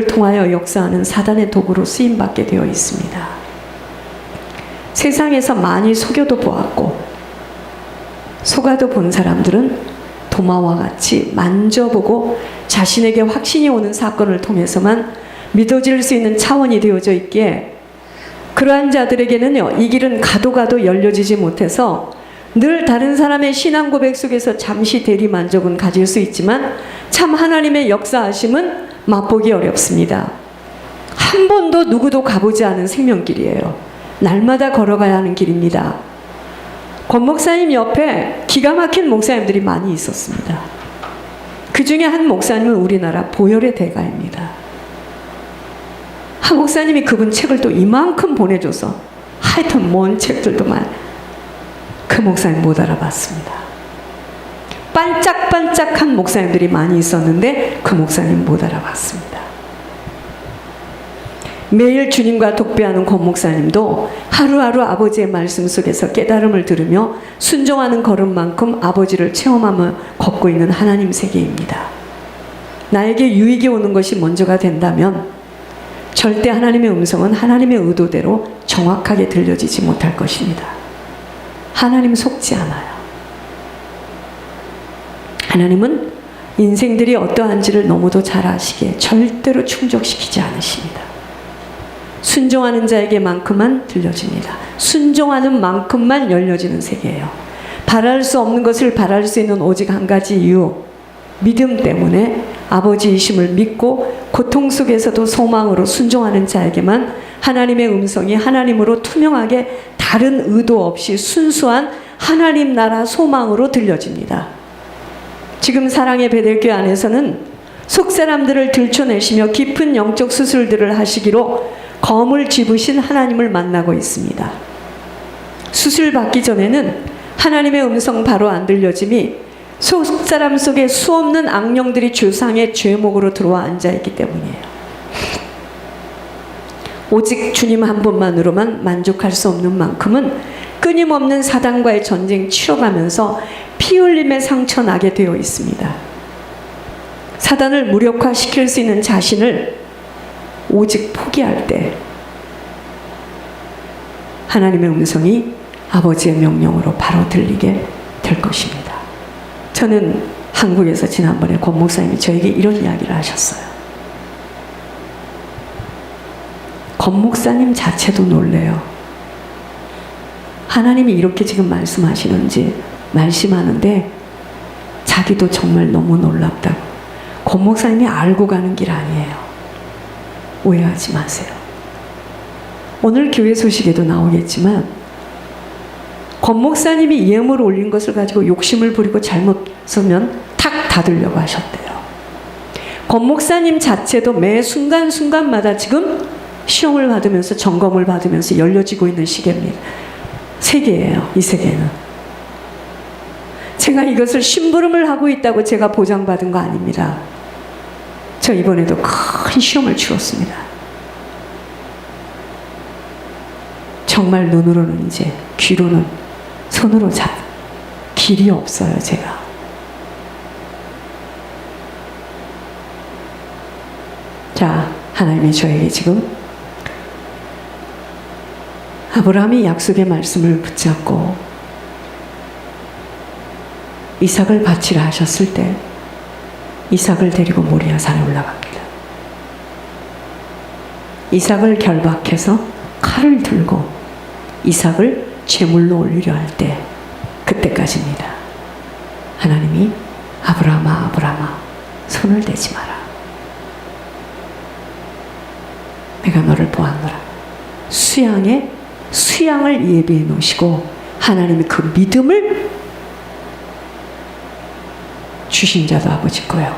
통하여 역사하는 사단의 도구로 쓰임받게 되어 있습니다. 세상에서 많이 속여도 보았고 속아도 본 사람들은 도마와 같이 만져보고 자신에게 확신이 오는 사건을 통해서만 믿어질 수 있는 차원이 되어져 있기에 그러한 자들에게는요, 이 길은 가도 열려지지 못해서 늘 다른 사람의 신앙 고백 속에서 잠시 대리 만족은 가질 수 있지만 참 하나님의 역사하심은 맛보기 어렵습니다. 한 번도 누구도 가보지 않은 생명길이에요. 날마다 걸어가야 하는 길입니다. 권 목사님 옆에 기가 막힌 목사님들이 많이 있었습니다. 그 중에 한 목사님은 우리나라 보혈의 대가입니다. 한 목사님이 그분 책을 또 이만큼 보내줘서 하여튼 뭔 책들도 그 목사님 못 알아봤습니다. 반짝반짝한 목사님들이 많이 있었는데 그 목사님 못 알아봤습니다. 매일 주님과 독배하는 권 목사님도 하루하루 아버지의 말씀 속에서 깨달음을 들으며 순종하는 걸음만큼 아버지를 체험하며 걷고 있는 하나님 세계입니다. 나에게 유익이 오는 것이 먼저가 된다면 절대 하나님의 음성은 하나님의 의도대로 정확하게 들려지지 못할 것입니다. 하나님 속지 않아요. 하나님은 인생들이 어떠한지를 너무도 잘 아시기에 절대로 충족시키지 않으십니다. 순종하는 자에게만큼만 들려집니다. 순종하는 만큼만 열려지는 세계예요. 바랄 수 없는 것을 바랄 수 있는 오직 한 가지 이유, 믿음 때문에 아버지이심을 믿고 고통 속에서도 소망으로 순종하는 자에게만 하나님의 음성이 하나님으로 투명하게 다른 의도 없이 순수한 하나님 나라 소망으로 들려집니다. 지금 사랑의 베델교회 안에서는 속사람들을 들춰내시며 깊은 영적 수술들을 하시기로 검을 짚으신 하나님을 만나고 있습니다. 수술 받기 전에는 하나님의 음성 바로 안 들려짐이 속사람 속에 수없는 악령들이 주상의 죄목으로 들어와 앉아있기 때문이에요. 오직 주님 한 분만으로만 만족할 수 없는 만큼은 끊임없는 사단과의 전쟁 치러가면서 피 흘림의 상처 나게 되어 있습니다. 사단을 무력화시킬 수 있는 자신을 오직 포기할 때 하나님의 음성이 아버지의 명령으로 바로 들리게 될 것입니다. 저는 한국에서 지난번에 권 목사님이 저에게 이런 이야기를 하셨어요. 권 목사님 자체도 놀래요. 하나님이 이렇게 지금 말씀하시는데 자기도 정말 너무 놀랍다고. 권 목사님이 알고 가는 길 아니에요. 오해하지 마세요. 오늘 교회 소식에도 나오겠지만 권 목사님이 예물을 올린 것을 가지고 욕심을 부리고 잘못 쓰면 탁 닫으려고 하셨대요. 권 목사님 자체도 매 순간순간마다 지금 시험을 받으면서 점검을 받으면서 열려지고 있는 세계예요. 이 세계는. 제가 이것을 심부름을 하고 있다고 제가 보장받은 거 아닙니다. 저 이번에도 큰 시험을 치렀습니다. 정말 눈으로는 이제 귀로는 손으로 길이 없어요. 제가. 자, 하나님이 저에게 지금 아브라함이 약속의 말씀을 붙잡고 이삭을 바치라 하셨을 때 이삭을 데리고 모리아산에 올라갑니다. 이삭을 결박해서 칼을 들고 이삭을 제물로 올리려 할 때 그때까지입니다. 하나님이 아브라함아 손을 대지 마라. 내가 너를 보았노라. 수양을 예비해 놓으시고 하나님이 그 믿음을 주신 자도 아버지 거예요.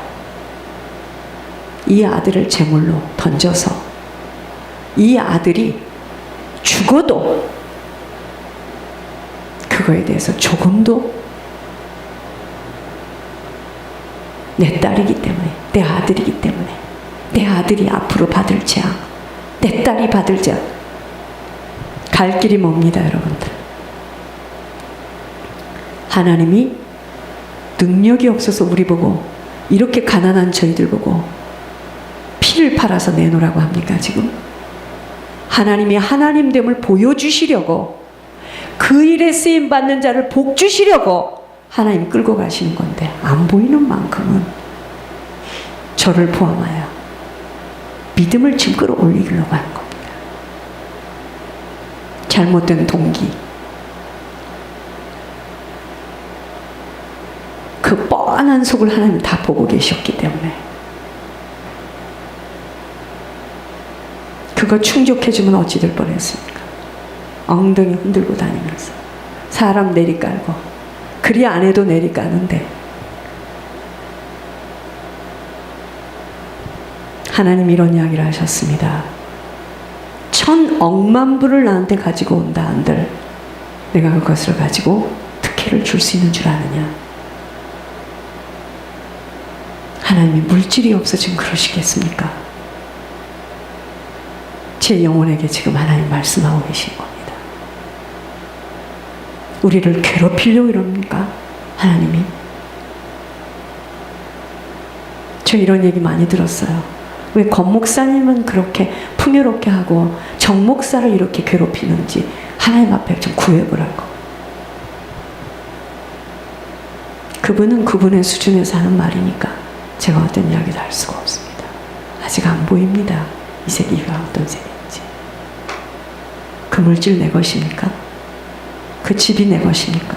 이 아들을 제물로 던져서 이 아들이 죽어도 그거에 대해서 조금도 내 딸이기 때문에, 내 아들이기 때문에, 내 아들이 앞으로 받을 재앙, 내 딸이 받을 재앙, 갈 길이 멉니다. 여러분들. 하나님이 능력이 없어서 우리 보고, 이렇게 가난한 저희들 보고 피 피를 팔아서 내놓으라고 합니까 지금? 하나님이 하나님됨을 보여주시려고, 그 일에 쓰임받는 자를 복 주시려고 하나님 끌고 가시는 건데, 안 보이는 만큼은 저를 포함하여 믿음을 지금 끌어올리려고 하는 겁니다. 잘못된 동기, 그 뻔한 속을 하나님은 다 보고 계셨기 때문에 그거 충족해주면 어찌 될 뻔했습니까? 엉덩이 흔들고 다니면서 사람 내리깔고, 그리 안 해도 내리까는데 하나님 이런 이야기를 하셨습니다. 1,000억만 불을 나한테 가지고 온다 한들 내가 그것을 가지고 특혜를 줄 수 있는 줄 아느냐? 하나님이 물질이 없어 지금 그러시겠습니까? 제 영혼에게 지금 하나님 말씀하고 계신 겁니다. 우리를 괴롭히려고 이럽니까? 하나님이? 저 이런 얘기 많이 들었어요. 왜 권목사님은 그렇게 풍요롭게 하고 정목사를 이렇게 괴롭히는지 하나님 앞에 좀 구해보라고. 그분은 그분의 수준에서 하는 말이니까 제가 어떤 이야기도 할 수가 없습니다. 아직 안 보입니다. 이 세계가 어떤 세계인지. 그 물질 내 것입니까? 그 집이 내 것입니까?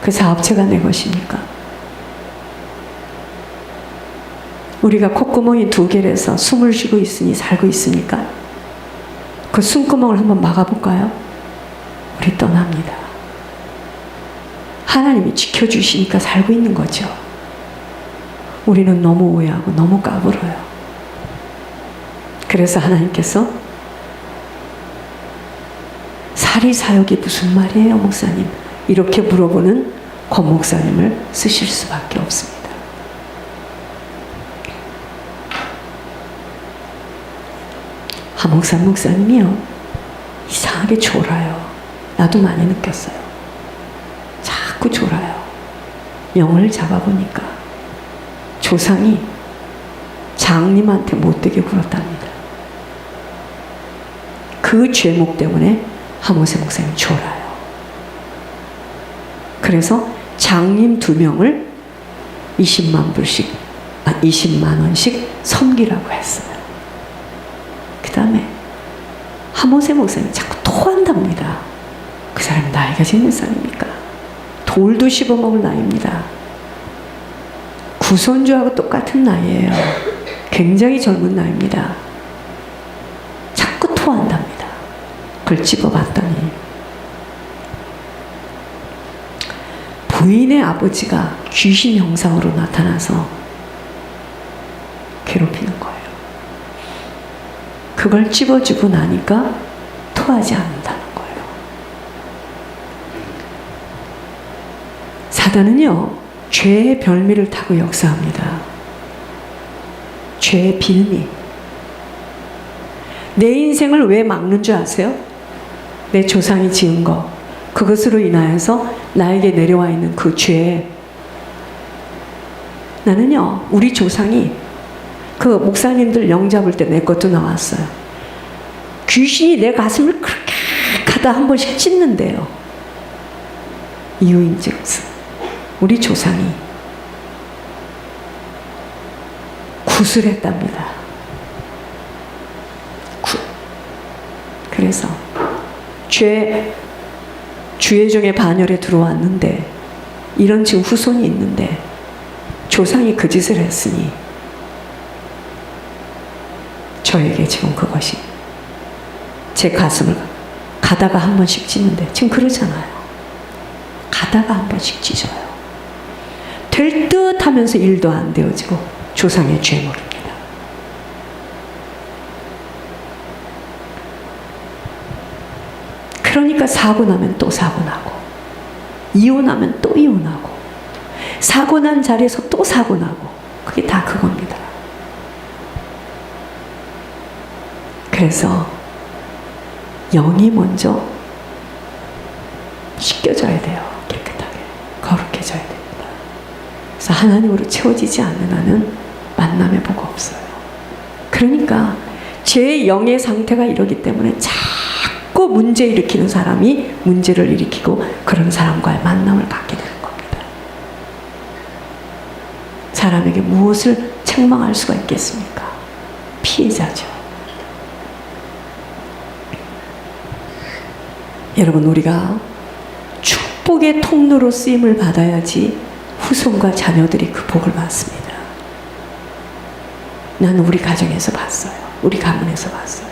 그 사업체가 내 것입니까? 우리가 콧구멍이 2개라서 숨을 쉬고 있으니 살고 있으니까 그 숨구멍을 한번 막아볼까요? 우리 떠납니다. 하나님이 지켜주시니까 살고 있는 거죠. 우리는 너무 오해하고 너무 까불어요. 그래서 하나님께서 사리사욕이 무슨 말이에요, 목사님? 이렇게 물어보는 권 목사님을 쓰실 수밖에 없습니다. 하목산 목사님이요, 이상하게 졸아요. 나도 많이 느꼈어요. 자꾸 졸아요. 영을 잡아보니까 조상이 장님한테 못되게 굴었답니다. 그 죄목 때문에 하모세 목사님이 졸아요. 그래서 장님 2명을 20만 원씩 섬기라고 했어요. 그 다음에 하모세 목사님이 자꾸 토한답니다. 그 사람이 나이가 지몇 살입니까? 돌도 씹어먹을 나이입니다. 구손주하고 똑같은 나이예요. 굉장히 젊은 나이입니다. 자꾸 토한답니다. 그걸 찝어봤더니 부인의 아버지가 귀신 형상으로 나타나서 괴롭히는 거예요. 그걸 찝어주고 나니까 토하지 않는다는 거예요. 사단은요, 죄의 별미를 타고 역사합니다. 죄의 빌미. 내 인생을 왜 막는 줄 아세요? 내 조상이 지은 거, 그것으로 인하여서 나에게 내려와 있는 그 죄. 나는요, 우리 조상이 그 목사님들 영 잡을 때 내 것도 나왔어요. 귀신이 내 가슴을 그렇게 하다 한 번씩 찢는데요. 이유인즉 우리 조상이 구슬했답니다. 그래서 주의종의 반열에 들어왔는데, 이런 지금 후손이 있는데 조상이 그 짓을 했으니 저에게 지금 그것이 제 가슴을 가다가 한 번씩 찢는데, 지금 그러잖아요. 가다가 한 번씩 찢어요. 될 듯 하면서 일도 안 되어지고 조상의 죄물입니다. 그러니까 사고 나면 또 사고 나고, 이혼하면 또 이혼하고, 사고 난 자리에서 또 사고 나고, 그게 다 그겁니다. 그래서 영이 먼저 씻겨져야 돼요. 깨끗하게 거룩해져야 됩니다. 그래서 하나님으로 채워지지 않는 한은 만남의 복 없어요. 그러니까 제 영의 상태가 이러기 때문에 자꾸 문제 일으키는 사람이 문제를 일으키고 그런 사람과의 만남을 갖게 되는 겁니다. 사람에게 무엇을 책망할 수가 있겠습니까? 피해자죠. 여러분, 우리가 축복의 통로로 쓰임을 받아야지 후손과 자녀들이 그 복을 받습니다. 나는 우리 가정에서 봤어요. 우리 가문에서 봤어요.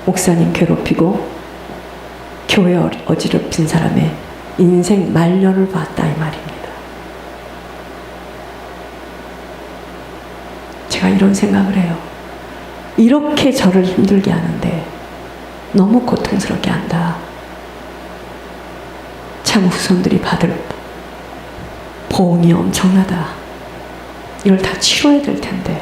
목사님 괴롭히고 교회 어지럽힌 사람의 인생 말년을 봤다 이 말입니다. 제가 이런 생각을 해요. 이렇게 저를 힘들게 하는데 너무 고통스럽게 한다. 참 후손들이 받을 보응이 엄청나다. 이걸 다 치러야 될 텐데.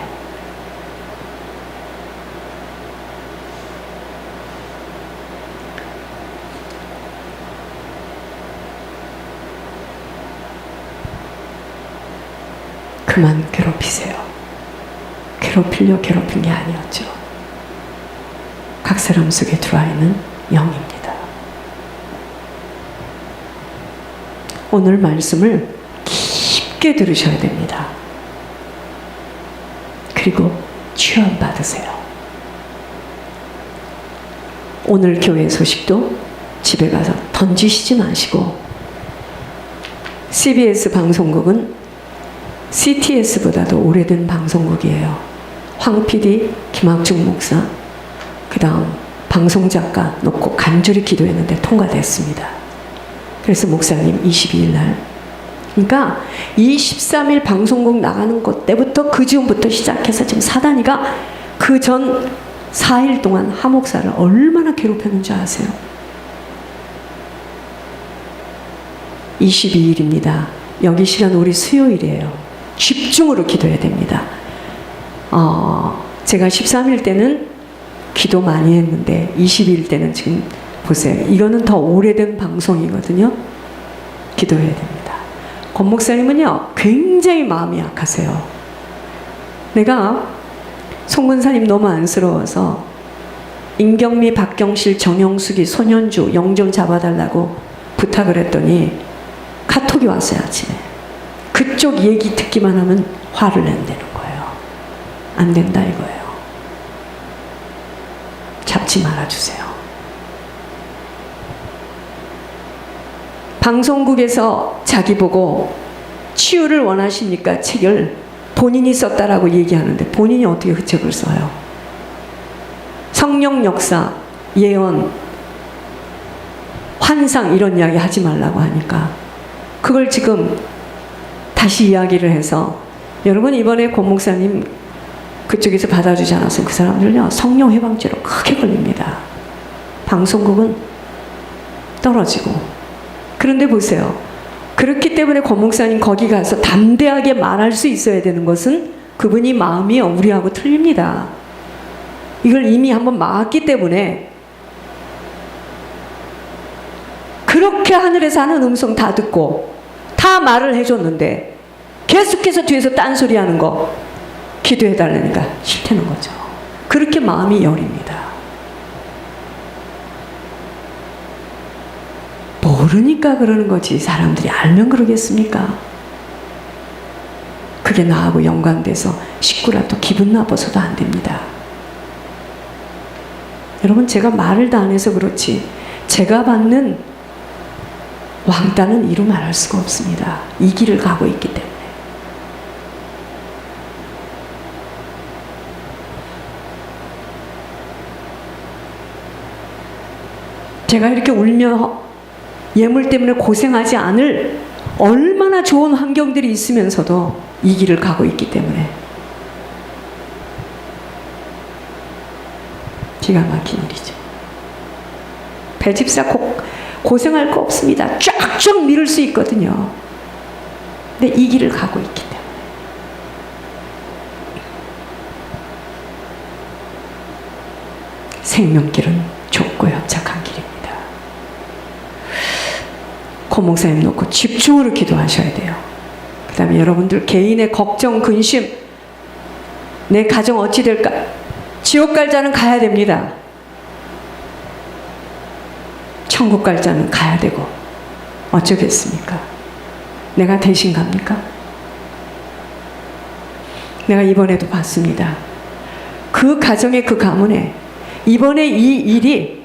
그만 괴롭히세요. 괴롭히려 괴롭힌 게 아니었죠. 각 사람 속에 들어와 있는 영입니다. 오늘 말씀을 깊게 들으셔야 됩니다. 그리고 취원 받으세요. 오늘 교회 소식도 집에 가서 던지시지 마시고, CBS 방송국은 CTS보다도 오래된 방송국이에요. 황 PD, 김학중 목사, 그 다음 방송작가 놓고 간절히 기도했는데 통과됐습니다. 그래서 목사님 22일 날, 그러니까 23일 방송국 나가는 것 때부터 그 즈음부터 시작해서 지금 사단이가 그 전 4일 동안 하 목사를 얼마나 괴롭혔는지 아세요? 22일입니다. 여기 시간 우리 수요일이에요. 집중으로 기도해야 됩니다. 제가 13일 때는 기도 많이 했는데 22일 때는 지금 보세요. 이거는 더 오래된 방송이거든요. 기도해야 됩니다. 권 목사님은요, 굉장히 마음이 약하세요. 내가 송근사님 너무 안쓰러워서 임경미, 박경실, 정영숙이, 손현주 영 좀 잡아달라고 부탁을 했더니 카톡이 왔어요, 아침에. 그쪽 얘기 듣기만 하면 화를 낸다는 거예요. 안 된다 이거예요. 잡지 말아주세요. 방송국에서 자기 보고 치유를 원하십니까? 책을 본인이 썼다라고 얘기하는데 본인이 어떻게 그 책을 써요? 성령 역사, 예언, 환상 이런 이야기 하지 말라고 하니까 그걸 지금 다시 이야기를 해서, 여러분 이번에 권 목사님 그쪽에서 받아주지 않았으면 그 사람들은요 성령 해방죄로 크게 걸립니다. 방송국은 떨어지고. 그런데 보세요. 그렇기 때문에 권 목사님 거기 가서 담대하게 말할 수 있어야 되는 것은 그분이 마음이 우리하고 틀립니다. 이걸 이미 한번 막았기 때문에. 그렇게 하늘에서 하는 음성 다 듣고 다 말을 해줬는데 계속해서 뒤에서 딴소리 하는 거 기도해달라니까 싫다는 거죠. 그렇게 마음이 여립니다. 모르니까 그러는 거지 사람들이 알면 그러겠습니까? 그게 나하고 연관돼서 식구라도 기분 나빠서도 안 됩니다. 여러분, 제가 말을 다 안 해서 그렇지 제가 받는 왕따는 이루 말할 수가 없습니다. 이 길을 가고 있기 때문에. 제가 이렇게 울며 예물 때문에 고생하지 않을 얼마나 좋은 환경들이 있으면서도 이 길을 가고 있기 때문에 기가 막힌 일이죠. 배집사 고생할 거 없습니다. 쫙쫙 밀을 수 있거든요. 근데 이 길을 가고 있기 때문에. 생명길은 좁고 협착한 길입니다. 권 목사님 놓고 집중으로 기도하셔야 돼요. 그 다음에 여러분들 개인의 걱정, 근심 내 가정 어찌 될까? 지옥 갈 자는 가야 됩니다. 천국 갈 자는 가야 되고 어쩌겠습니까? 내가 대신 갑니까? 내가 이번에도 봤습니다. 그 가정의 그 가문에 이번에 이 일이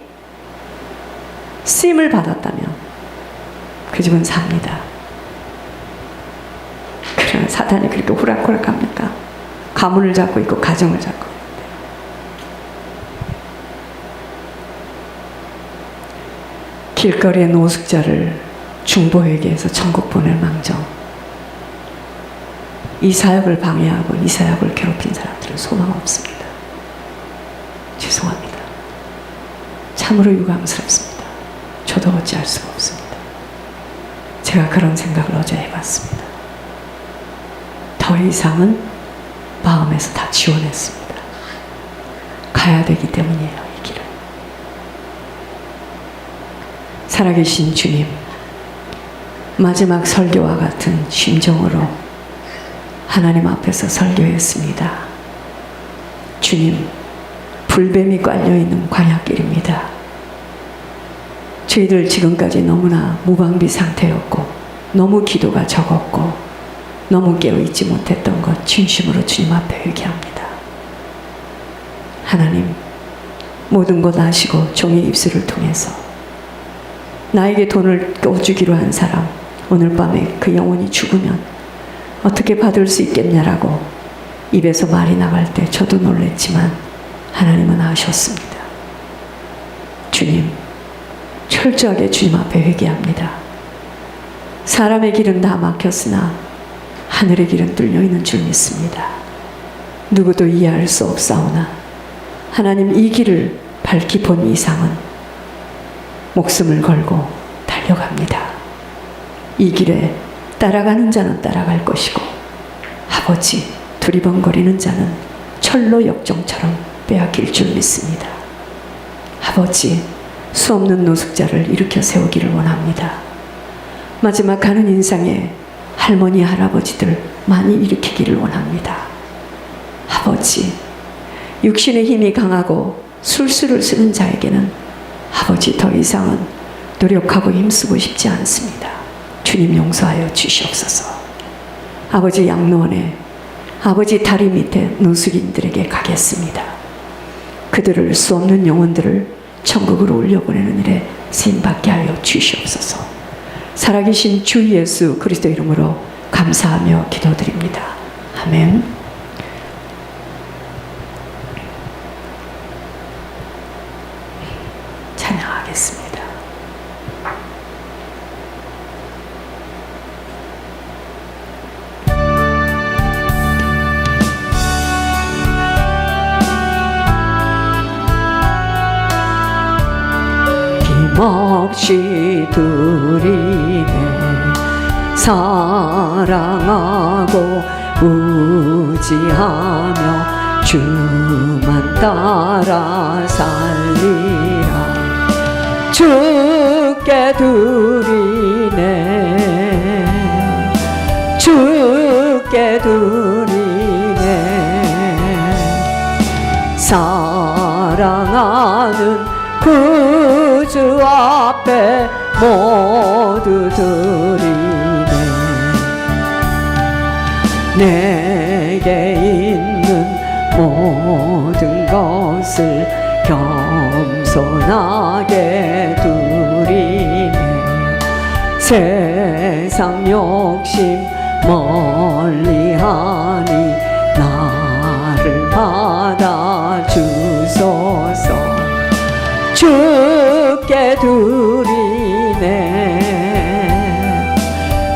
쓰임을 받았다면 그 집은 삽니다. 그러나 사탄이 그렇게 호락호락합니까? 가문을 잡고 있고 가정을 잡고 있는데. 길거리의 노숙자를 중보회계해서 천국 보낼 망정, 이 사역을 방해하고 이 사역을 괴롭힌 사람들은 소망 없습니다. 죄송합니다. 참으로 유감스럽습니다. 저도 어찌할 수가 없습니다. 제가 그런 생각을 어제 해봤습니다. 더 이상은 마음에서 다 지원했습니다. 가야 되기 때문이에요, 이 길을. 살아계신 주님, 마지막 설교와 같은 심정으로 하나님 앞에서 설교했습니다. 주님, 불뱀이 깔려있는 광야길입니다. 저희들 지금까지 너무나 무방비 상태였고 너무 기도가 적었고 너무 깨어있지 못했던 것 진심으로 주님 앞에 회개합니다. 하나님, 모든 것 아시고 종의 입술을 통해서 나에게 돈을 꿔주기로 한 사람, 오늘 밤에 그 영혼이 죽으면 어떻게 받을 수 있겠냐라고 입에서 말이 나갈 때 저도 놀랬지만 하나님은 아셨습니다. 주님, 철저하게 주님 앞에 회개합니다. 사람의 길은 다 막혔으나 하늘의 길은 뚫려있는 줄 믿습니다. 누구도 이해할 수 없사오나 하나님, 이 길을 밝히 본 이상은 목숨을 걸고 달려갑니다. 이 길에 따라가는 자는 따라갈 것이고 아버지, 두리번거리는 자는 철로 역정처럼 빼앗길 줄 믿습니다. 아버지, 수없는 노숙자를 일으켜 세우기를 원합니다. 마지막 가는 인상에 할머니, 할아버지들 많이 일으키기를 원합니다. 아버지, 육신의 힘이 강하고 술수를 쓰는 자에게는 아버지, 더 이상은 노력하고 힘쓰고 싶지 않습니다. 주님, 용서하여 주시옵소서. 아버지, 양로원에 아버지 다리 밑에 노숙인들에게 가겠습니다. 그들을 수 없는 영혼들을 천국으로 올려보내는 일에 쓰임받게 하여 주시옵소서. 살아계신 주 예수 그리스도 이름으로 감사하며 기도드립니다. 아멘. 찬양하겠습니다. 힘없이 둘이네 사랑하고 의지하며 주만 따라 살리라. 주께 드리네 주께 드리네 사랑하는 구주 앞에 모두 드리네. 내게 있는 모든 것을 겸손하게 드리네. 세상 욕심 멀리하니 나를 받아주소서. 주께 드리네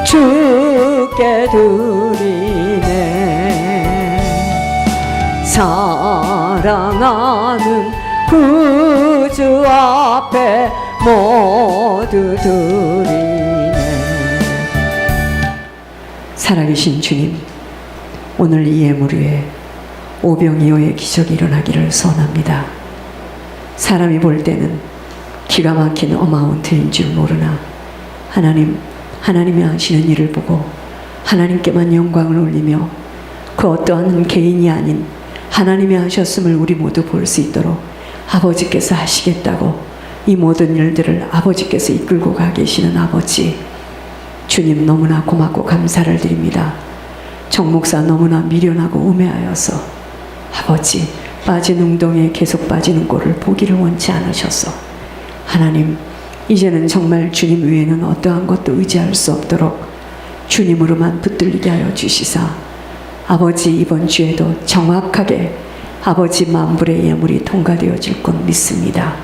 주께 드리네 사랑하는 구주 앞에 모두 드리네. 살아계신 주님, 오늘 이 예물 위에 오병이어의 기적이 일어나기를 소원합니다. 사람이 볼 때는 기가 막힌 어마운트인 줄 모르나 하나님이 하시는 일을 보고 하나님께만 영광을 올리며 그 어떠한 개인이 아닌 하나님이 하셨음을 우리 모두 볼 수 있도록 아버지께서 하시겠다고 이 모든 일들을 아버지께서 이끌고 가 계시는 아버지, 주님 너무나 고맙고 감사를 드립니다. 정 목사 너무나 미련하고 우매하여서 아버지 빠진 웅덩이에 계속 빠지는 꼴을 보기를 원치 않으셔서 하나님, 이제는 정말 주님 외에는 어떠한 것도 의지할 수 없도록 주님으로만 붙들리게 하여 주시사 아버지 이번 주에도 정확하게 아버지 만불의 예물이 통과되어질 것 믿습니다.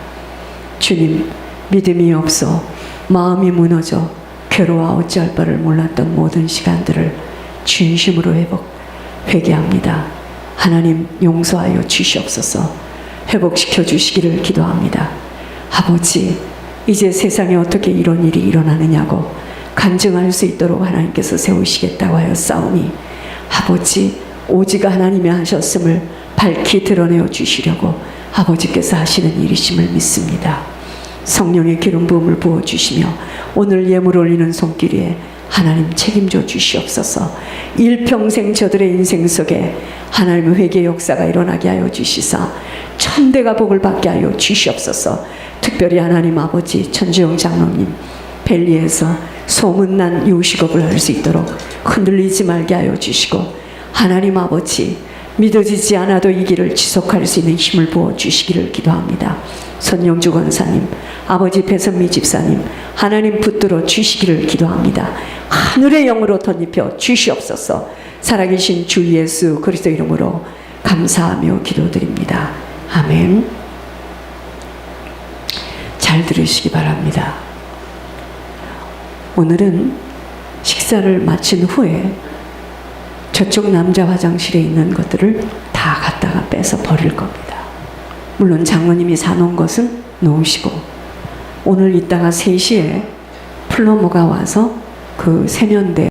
주님, 믿음이 없어 마음이 무너져 괴로워 어찌할 바를 몰랐던 모든 시간들을 진심으로 회개합니다. 하나님 용서하여 주시옵소서. 회복시켜 주시기를 기도합니다. 아버지, 이제 세상에 어떻게 이런 일이 일어나느냐고 간증할 수 있도록 하나님께서 세우시겠다고 하여 싸우니 아버지, 오직 하나님이 하셨음을 밝히 드러내어 주시려고 아버지께서 하시는 일이심을 믿습니다. 성령의 기름 부음을 부어주시며 오늘 예물 올리는 손길에 하나님 책임져 주시옵소서. 일평생 저들의 인생 속에 하나님의 회개 역사가 일어나게 하여 주시사 천대가 복을 받게 하여 주시옵소서. 특별히 하나님 아버지 천주영 장로님 벨리에서 소문난 요식업을 할 수 있도록 흔들리지 말게 하여 주시고 하나님 아버지 믿어지지 않아도 이 길을 지속할 수 있는 힘을 부어 주시기를 기도합니다. 손영주 권사님, 아버지 배선미 집사님, 하나님 붙들어 주시기를 기도합니다. 하늘의 영으로 덧입혀 주시옵소서. 살아계신 주 예수 그리스도 이름으로 감사하며 기도드립니다. 아멘. 잘 들으시기 바랍니다. 오늘은 식사를 마친 후에 저쪽 남자 화장실에 있는 것들을 다 갖다가 빼서 버릴 겁니다. 물론 장로님이 사놓은 것은 놓으시고 오늘 이따가 3시에 플러머가 와서 그 세면대